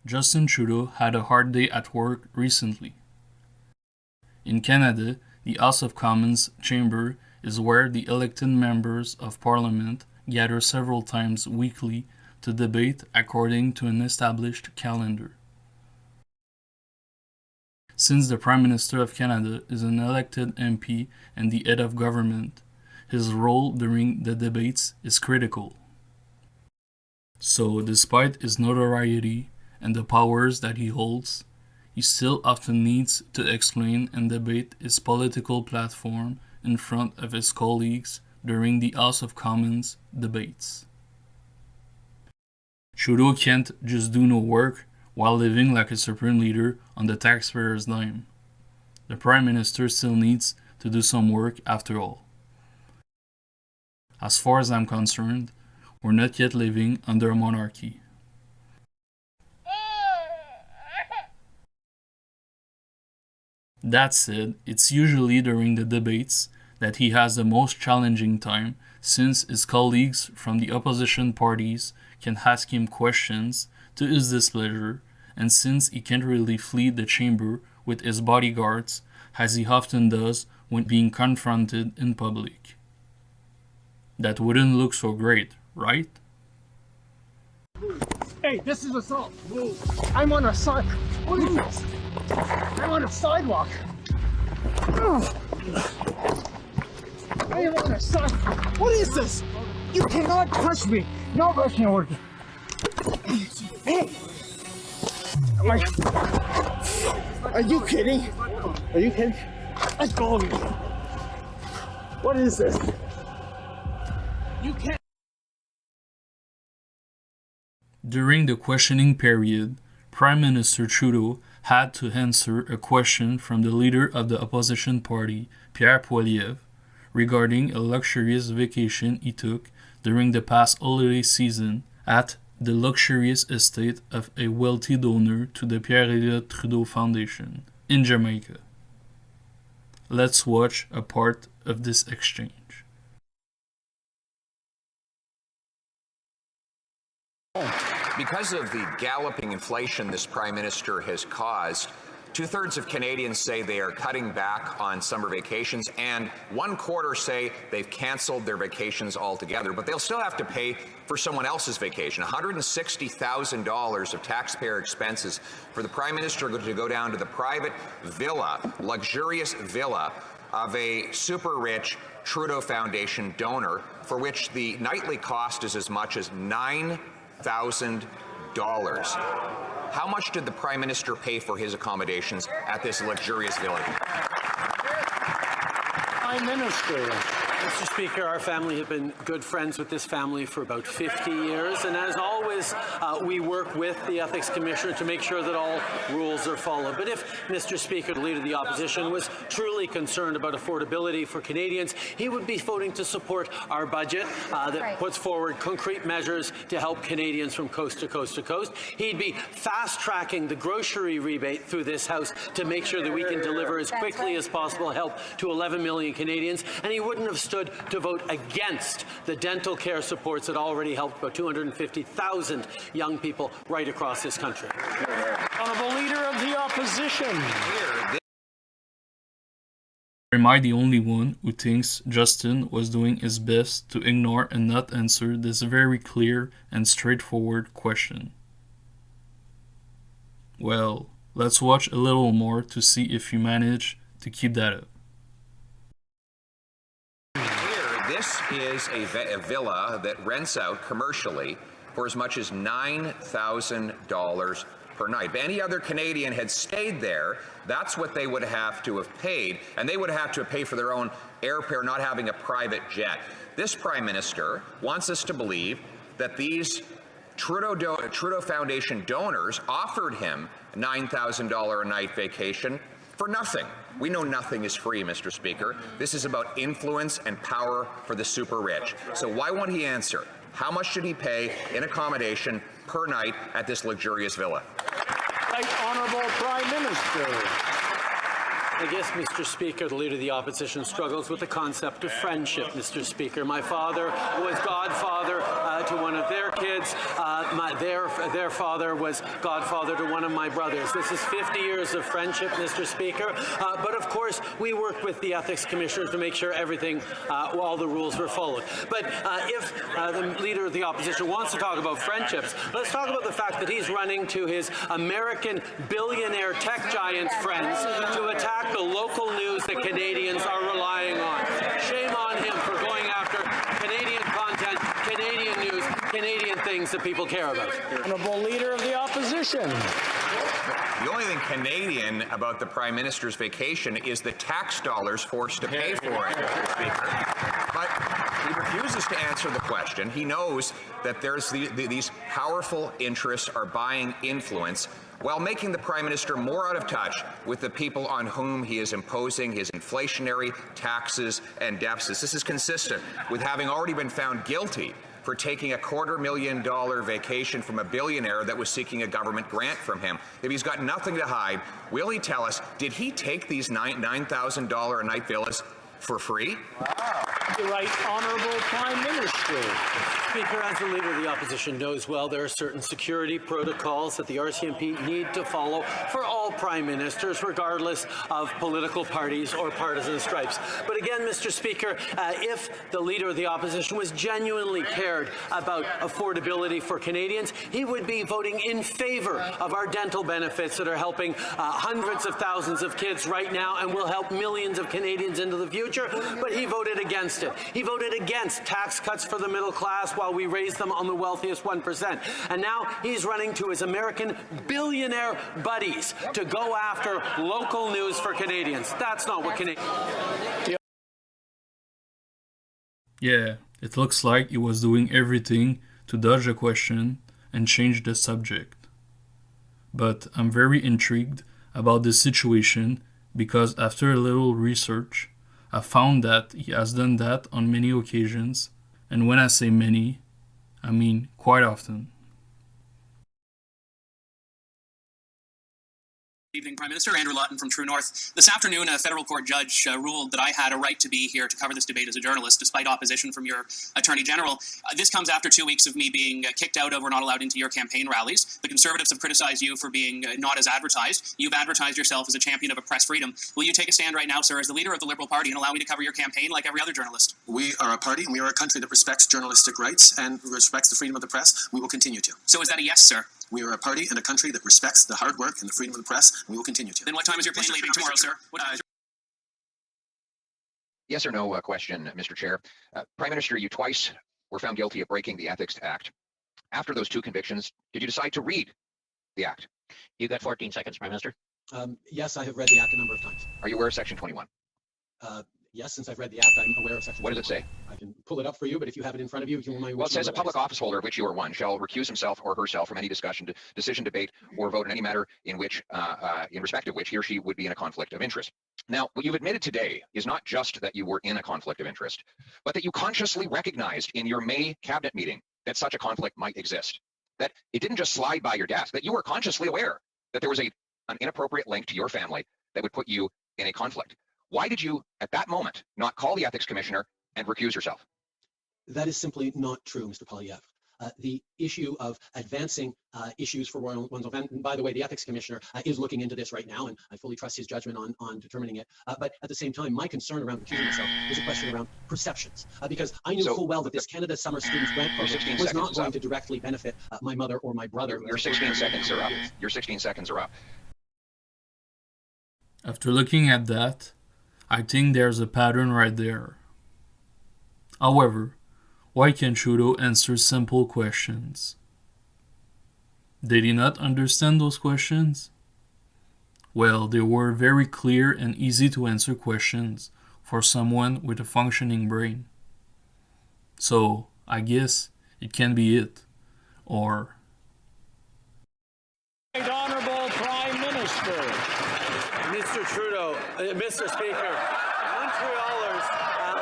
Justin Trudeau had a hard day at work recently. In Canada, the House of Commons chamber is where the elected members of Parliament gather several times weekly to debate according to an established calendar. Since the Prime Minister of Canada is an elected MP and the head of government, his role during the debates is critical. So, despite his notoriety and the powers that he holds, he still often needs to explain and debate his political platform in front of his colleagues during the House of Commons debates. Trudeau can't just do no work while living like a supreme leader on the taxpayer's dime. The Prime Minister still needs to do some work after all. As far as I'm concerned, we're not yet living under a monarchy. That said, it's usually during the debates that he has the most challenging time, since his colleagues from the opposition parties can ask him questions to his displeasure, and since he can't really flee the chamber with his bodyguards, as he often does when being confronted in public. That wouldn't look so great, right? Hey, this is assault. I'm on a side. What is this? I'm on a sidewalk. I am on a sidewalk. What is this? You cannot touch me. No, that can't work. Hey. Are you kidding? Are you kidding? Let go of me. What is this? You can't. During the questioning period, Prime Minister Trudeau had to answer a question from the leader of the opposition party, Pierre Poilievre, regarding a luxurious vacation he took during the past holiday season at the luxurious estate of a wealthy donor to the Pierre Trudeau Foundation in Jamaica. Let's watch a part of this exchange. Because of the galloping inflation this Prime Minister has caused, 2/3 of Canadians say they are cutting back on summer vacations, and 1/4 say they've canceled their vacations altogether, but they'll still have to pay for someone else's vacation. $160,000 of taxpayer expenses for the Prime Minister to go down to the private villa, luxurious villa, of a super rich Trudeau Foundation donor, for which the nightly cost is as much as $9,000. How much did the Prime Minister pay for his accommodations at this luxurious villa? Prime Minister. Mr. Speaker, our family have been good friends with this family for about 50 years, and as always, we work with the Ethics Commissioner to make sure that all rules are followed. But if Mr. Speaker, the Leader of the Opposition, was truly concerned about affordability for Canadians, he would be voting to support our budget that puts forward concrete measures to help Canadians from coast to coast to coast. He'd be fast-tracking the grocery rebate through this House to make sure that we can deliver as quickly as possible help to 11 million Canadians, and he wouldn't have stood to vote against the dental care supports that already helped about 250,000 young people right across this country. Honourable Leader of the Opposition. Am I the only one who thinks Justin was doing his best to ignore and not answer this very clear and straightforward question? Well, let's watch a little more to see if you manage to keep that up. This is a villa that rents out commercially for as much as $9,000 per night. If any other Canadian had stayed there, that's what they would have to have paid, and they would have to pay for their own airfare, not having a private jet. This Prime Minister wants us to believe that these Trudeau Foundation donors offered him $9,000 a night vacation for nothing. We know nothing is free, Mr. Speaker. This is about influence and power for the super rich. So why won't he answer? How much should he pay in accommodation per night at this luxurious villa? Right Honourable Prime Minister. I guess, Mr. Speaker, the Leader of the Opposition struggles with the concept of friendship, Mr. Speaker. My father was godfather to one of their kids. Their father was godfather to one of my brothers. This is 50 years of friendship, Mr. Speaker. But of course, we worked with the Ethics Commissioner to make sure everything, all the rules were followed. But if the Leader of the Opposition wants to talk about friendships, let's talk about the fact that he's running to his American billionaire tech giants friends to attack the local news that Canadians are relying on. Shame on him for going after Canadian content, Canadian news, Canadian things that people care about. Honourable Leader of the Opposition. The only thing Canadian about the Prime Minister's vacation is the tax dollars forced to pay for it, Mr. Speaker. But he refuses to answer the question. He knows that there's these powerful interests are buying influence while making the Prime Minister more out of touch with the people on whom he is imposing his inflationary taxes and deficits. This is consistent with having already been found guilty for taking a $250,000 vacation from a billionaire that was seeking a government grant from him. If he's got nothing to hide, will he tell us, did he take these $9,000 a night villas for free? Wow. The right Honourable Prime Minister. Speaker, as the Leader of the Opposition knows well, there are certain security protocols that the RCMP need to follow for all Prime Ministers, regardless of political parties or partisan stripes. But again, Mr. Speaker, if the Leader of the Opposition was genuinely cared about affordability for Canadians, he would be voting in favour of our dental benefits that are helping hundreds of thousands of kids right now and will help millions of Canadians into the future, but he voted against it. He voted against tax cuts for the middle class while we raise them on the wealthiest 1%. And now he's running to his American billionaire buddies to go after local news for Canadians. That's not what Canadians... Yeah, it looks like he was doing everything to dodge the question and change the subject. But I'm very intrigued about this situation because after a little research, I found that he has done that on many occasions, and when I say many, I mean quite often. Evening, Prime Minister. Andrew Lawton from True North. This afternoon, a federal court judge ruled that I had a right to be here to cover this debate as a journalist, despite opposition from your Attorney General. This comes after 2 weeks of me being kicked out over not allowed into your campaign rallies. The Conservatives have criticized you for being not as advertised. You've advertised yourself as a champion of press freedom. Will you take a stand right now, sir, as the leader of the Liberal Party and allow me to cover your campaign like every other journalist? We are a party and we are a country that respects journalistic rights and respects the freedom of the press. We will continue to. So is that a yes, sir? We are a party and a country that respects the hard work and the freedom of the press, and we will continue to. Then what time is your plane leaving tomorrow, sir? What time is Yes or no question, Mr. Chair. Prime Minister, you twice were found guilty of breaking the Ethics Act. After those two convictions, did you decide to read the Act? You got 14 seconds, Prime Minister. Yes, I have read the Act a number of times. Are you aware of Section 21? Yes, since I've read the Act, I'm aware of Section 21. What does it say? I can pull it up for you, but if you have it in front of you, you can remind me. Well, it says a public office holder of which you are one shall recuse himself or herself from any discussion, decision, debate, or vote in any matter in which, in respect of which he or she would be in a conflict of interest. Now, what you've admitted today is not just that you were in a conflict of interest, but that you consciously recognized in your May cabinet meeting that such a conflict might exist. That it didn't just slide by your desk, that you were consciously aware that there was an inappropriate link to your family that would put you in a conflict. Why did you, at that moment, not call the Ethics Commissioner and recuse yourself? That is simply not true, Mr. Poilievre. The issue of advancing issues for royal ones, and by the way, the Ethics Commissioner is looking into this right now, and I fully trust his judgment on determining it. But at the same time, my concern around recusing myself is a question around perceptions, because I knew full well that this Canada Summer Students Grant Program was not going to directly benefit my mother or my brother. Your 16 seconds are up. Your 16 seconds are up. After looking at that, I think there's a pattern right there. However, why can't Trudeau answer simple questions? Did he not understand those questions? Well, they were very clear and easy to answer questions for someone with a functioning brain. So, I guess it can be it. Or... Honourable Prime Minister. Mr. Trudeau, Mr. Speaker, Montrealers,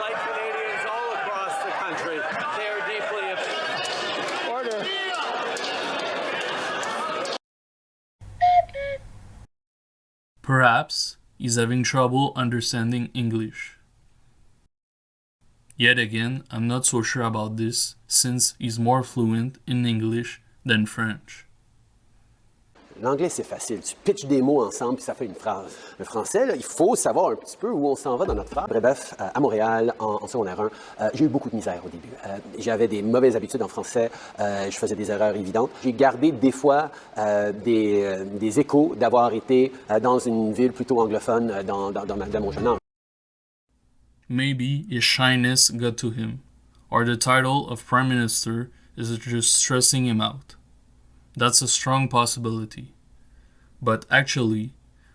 like Canadians all across the country, care deeply about... Order. Perhaps he's having trouble understanding English. Yet again, I'm not so sure about this since he's more fluent in English than French. L'anglais, c'est facile. Tu pitches des mots ensemble puis ça fait une phrase. Le français, là, il faut savoir un petit peu où on s'en va dans notre phrase. Bref, à Montréal, en secondaire 1, j'ai eu beaucoup de misère au début. J'avais des mauvaises habitudes en français. Je faisais des erreurs évidentes. J'ai gardé des fois des échos d'avoir été dans une ville plutôt anglophone dans mon jeune âge. Maybe his shyness got to him, or the title of Prime Minister is just stressing him out. That's a strong possibility. But actually,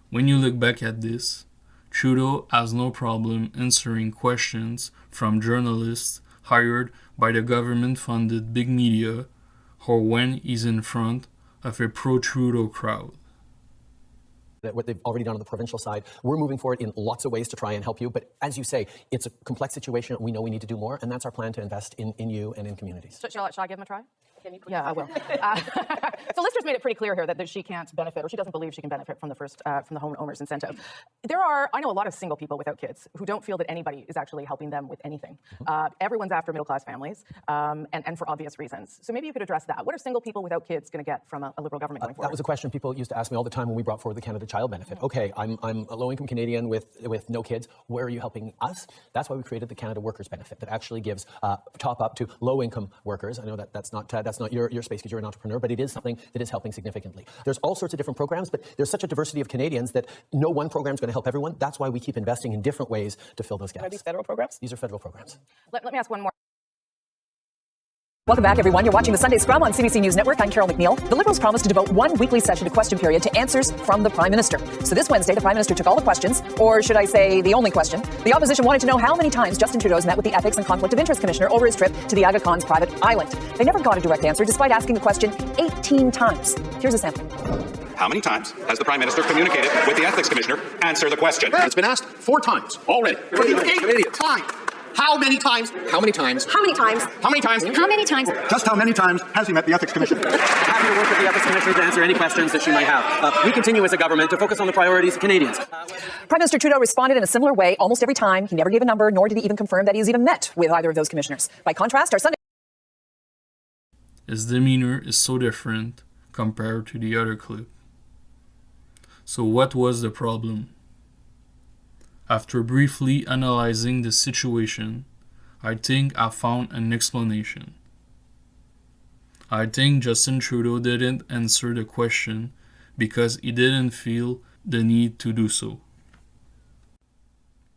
when you look back at this, Trudeau has no problem answering questions from journalists hired by the government-funded big media or when he's in front of a pro-Trudeau crowd. What they've already done on the provincial side, we're moving forward in lots of ways to try and help you. But as you say, it's a complex situation. We know we need to do more, and that's our plan to invest in you and in communities. Shall I give him a try? Yeah, I will. So Lister's made it pretty clear here that she can't benefit, or she doesn't believe she can benefit from the homeowners incentive. I know a lot of single people without kids who don't feel that anybody is actually helping them with anything. Everyone's after middle-class families, and for obvious reasons. So maybe you could address that. What are single people without kids going to get from a Liberal government going forward? That was a question people used to ask me all the time when we brought forward the Canada Child Benefit. Okay, I'm a low-income Canadian with no kids. Where are you helping us? That's why we created the Canada Workers Benefit that actually gives top-up to low-income workers. I know that's not your space because you're an entrepreneur, but it is something that is helping significantly. There's all sorts of different programs, but there's such a diversity of Canadians that no one program is going to help everyone. That's why we keep investing in different ways to fill those gaps. Are these federal programs? These are federal programs. Let me ask one more. Welcome back, everyone. You're watching the Sunday Scrum on CBC News Network. I'm Carol McNeil. The Liberals promised to devote one weekly session to question period to answers from the Prime Minister. So this Wednesday, the Prime Minister took all the questions, or should I say the only question. The opposition wanted to know how many times Justin Trudeau has met with the Ethics and Conflict of Interest Commissioner over his trip to the Aga Khan's private island. They never got a direct answer, despite asking the question 18 times. Here's a sample. How many times has the Prime Minister communicated with the Ethics Commissioner? Answer the question. It's been asked 4 times already. For the 8th time. How many times? How many times? How many times? How many times? How many times? Just how many times has he met the Ethics Commissioner? Happy to work with the Ethics Commissioner to answer any questions that she might have. We continue as a government to focus on the priorities of Canadians. Prime Minister Trudeau responded in a similar way almost every time. He never gave a number, nor did he even confirm that he has even met with either of those commissioners. By contrast, our Sunday... His demeanor is so different compared to the other clip. So what was the problem? After briefly analyzing the situation, I think I found an explanation. I think Justin Trudeau didn't answer the question because he didn't feel the need to do so.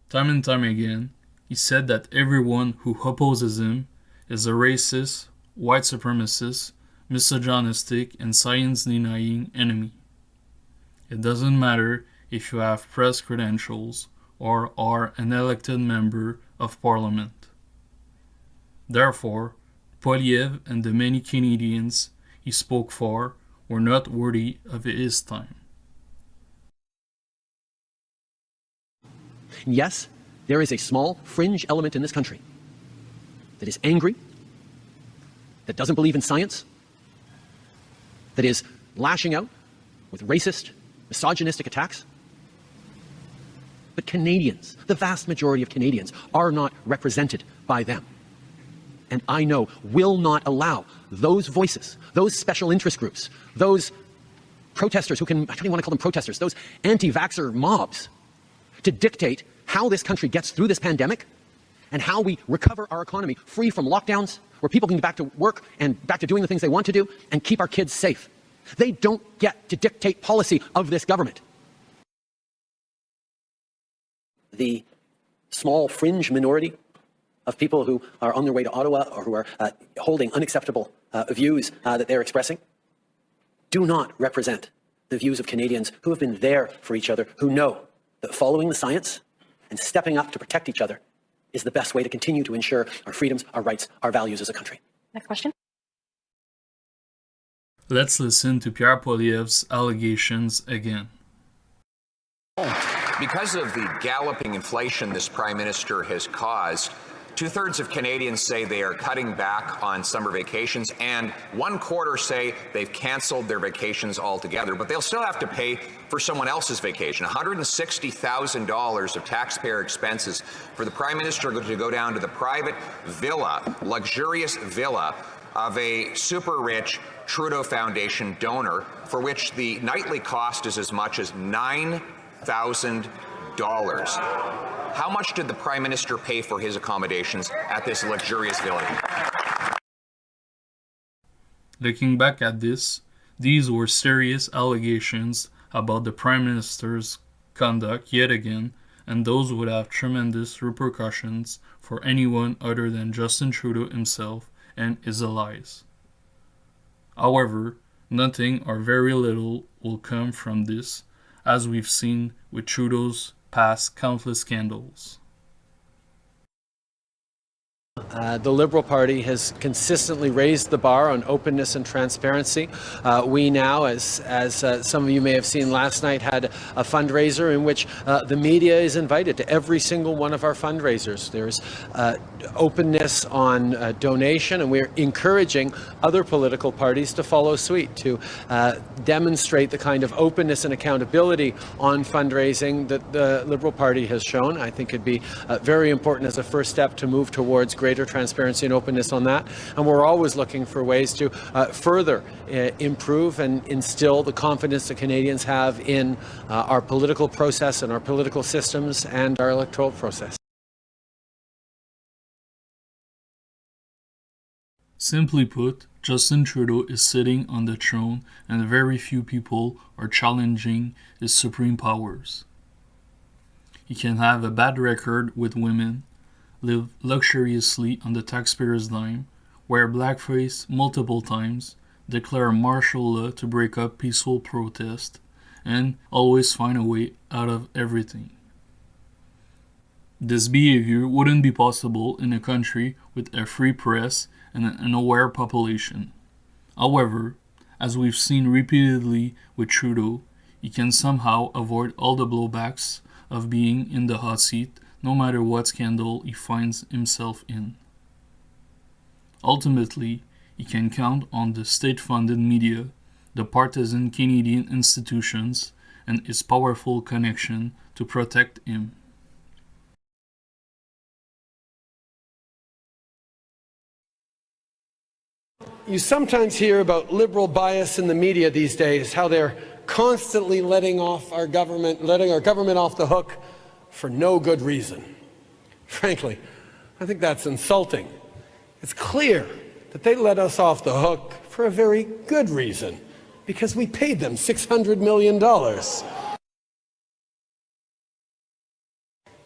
Time and time again, he said that everyone who opposes him is a racist, white supremacist, misogynistic, and science-denying enemy. It doesn't matter if you have press credentials or are an elected member of Parliament. Therefore, Poilievre and the many Canadians he spoke for were not worthy of his time. Yes, there is a small fringe element in this country that is angry, that doesn't believe in science, that is lashing out with racist, misogynistic attacks. But Canadians, the vast majority of Canadians, are not represented by them. And I know will not allow those voices, those special interest groups, those protesters I don't even want to call them protesters, those anti-vaxxer mobs, to dictate how this country gets through this pandemic and how we recover our economy free from lockdowns, where people can get back to work and back to doing the things they want to do and keep our kids safe. They don't get to dictate policy of this government. The small fringe minority of people who are on their way to Ottawa or who are holding unacceptable views that they're expressing do not represent the views of Canadians who have been there for each other, who know that following the science and stepping up to protect each other is the best way to continue to ensure our freedoms, our rights, our values as a country. Next question. Let's listen to Pierre Poilievre's allegations again. Because of the galloping inflation this Prime Minister has caused, 2/3 of Canadians say they are cutting back on summer vacations, and 1/4 say they've canceled their vacations altogether, but they'll still have to pay for someone else's vacation. $160,000 of taxpayer expenses for the Prime Minister to go down to the private villa, luxurious villa, of a super rich Trudeau Foundation donor, for which the nightly cost is as much as $9,000. How much did the Prime Minister pay for his accommodations at this luxurious villa? Looking back at this, these were serious allegations about the Prime Minister's conduct yet again, and those would have tremendous repercussions for anyone other than Justin Trudeau himself and his allies. However, nothing or very little will come from this, as we've seen with Trudeau's past countless scandals. The Liberal Party has consistently raised the bar on openness and transparency. We now, as some of you may have seen last night, had a fundraiser in which the media is invited to every single one of our fundraisers. There's openness on donation, and we're encouraging other political parties to follow suit, to demonstrate the kind of openness and accountability on fundraising that the Liberal Party has shown. I think it'd be very important as a first step to move towards greater transparency and openness on that. And we're always looking for ways to further improve and instill the confidence that Canadians have in our political process and our political systems and our electoral process. Simply put, Justin Trudeau is sitting on the throne and very few people are challenging his supreme powers. He can have a bad record with women, live luxuriously on the taxpayer's dime, wear blackface multiple times, declare martial law to break up peaceful protest, and always find a way out of everything. This behavior wouldn't be possible in a country with a free press and an aware population. However, as we've seen repeatedly with Trudeau, he can somehow avoid all the blowbacks of being in the hot seat, no matter what scandal he finds himself in. Ultimately, he can count on the state-funded media, the partisan Canadian institutions, and his powerful connection to protect him. You sometimes hear about liberal bias in the media these days, how they're constantly letting our government off the hook for no good reason. Frankly, I think that's insulting. It's clear that they let us off the hook for a very good reason, because we paid them $600 million.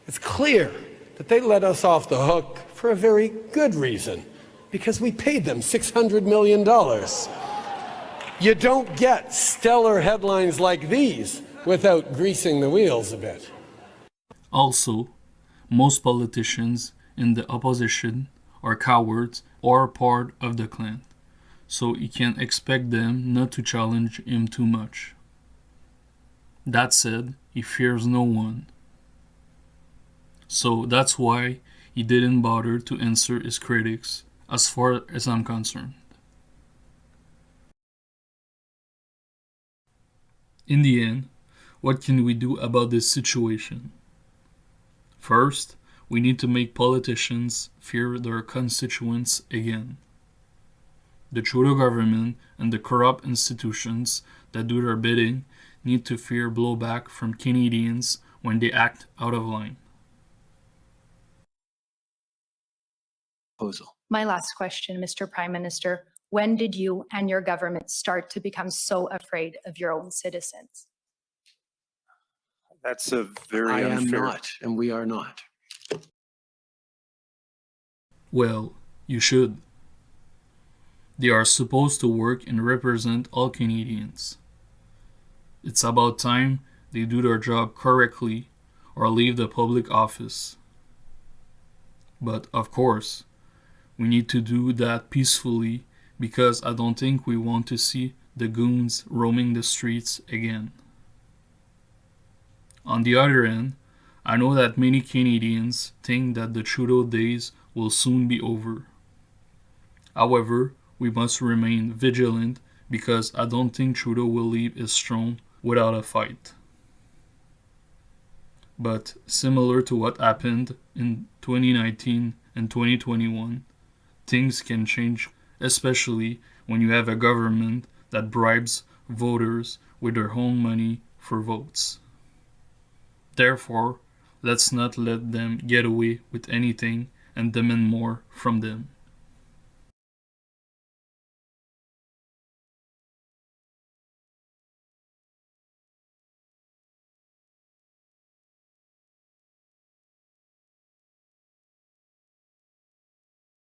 It's clear that they let us off the hook for a very good reason, because we paid them $600 million. You don't get stellar headlines like these without greasing the wheels a bit. Also, most politicians in the opposition are cowards or part of the clan, so you can expect them not to challenge him too much. That said, he fears no one. So that's why he didn't bother to answer his critics, as far as I'm concerned. In the end, what can we do about this situation? First, we need to make politicians fear their constituents again. The Trudeau government and the corrupt institutions that do their bidding need to fear blowback from Canadians when they act out of line. My last question, Mr. Prime Minister, when did you and your government start to become so afraid of your own citizens? That's a very I unfair... am not, and we are not. Well, you should. They are supposed to work and represent all Canadians. It's about time they do their job correctly or leave the public office. But of course, we need to do that peacefully, because I don't think we want to see the goons roaming the streets again. On the other hand, I know that many Canadians think that the Trudeau days will soon be over. However, we must remain vigilant because I don't think Trudeau will leave his throne without a fight. But similar to what happened in 2019 and 2021, things can change, especially when you have a government that bribes voters with their own money for votes. Therefore, let's not let them get away with anything and demand more from them.